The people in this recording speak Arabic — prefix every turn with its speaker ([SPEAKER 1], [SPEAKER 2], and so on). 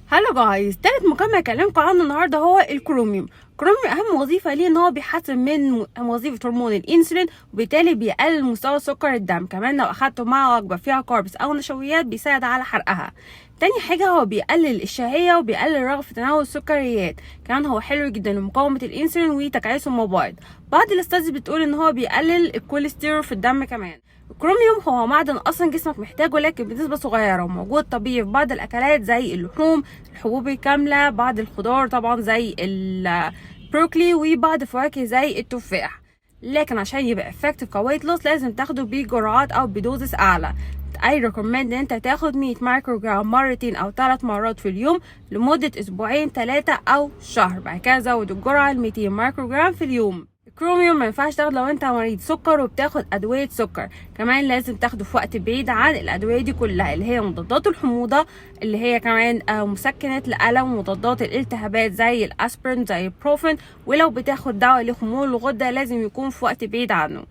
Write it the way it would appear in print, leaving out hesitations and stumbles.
[SPEAKER 1] هلو جايز، تالت مكمل هكلمكم عنه النهارده هو الكروميوم. الكروميوم اهم وظيفه ليه ان هو بيحسن من وظيفه هرمون الانسولين، وبالتالي بيقلل مستوى سكر الدم. كمان لو اخدته مع وجبه فيها كاربس او نشويات بيساعد على حرقها. تاني حاجه هو بيقلل الشهيه وبيقلل الرغبه في تناول السكريات. كمان هو حلو جدا لمقاومه الانسولين وتكيس المبايض. بعض الاستاذ بتقول ان هو بيقلل الكوليسترول في الدم. كمان الكروميوم هو معدن اصلا جسمك محتاجه، لكن بنسبه صغيره وموجود طبيعي في بعض الاكلات زي اللحوم، الحبوب الكامله، بعض الخضار طبعا زي البروكلي، وبعض الفواكه زي التفاح. لكن عشان يبقى افكتيف كويت لوس لازم تاخده بجرعات او بدوزس اعلى. اي ريكومند ان انت تاخد 100 مايكرو جرام مرتين او 3 مرات في اليوم لمده اسبوعين 3 او شهر. بعد كده زود الجرعه ل 200 مايكرو جرام في اليوم. الكروميوم ما ينفعش تاخده لو انت مريض سكر وبتاخد ادويه سكر. كمان لازم تاخده في وقت بعيد عن الادويه دي كلها، اللي هي مضادات الحموضه، اللي هي كمان مسكنات الالم ومضادات الالتهابات زي الاسبرين زي البروفين. ولو بتاخد دواء لخمول الغده لازم يكون في وقت بعيد عنه.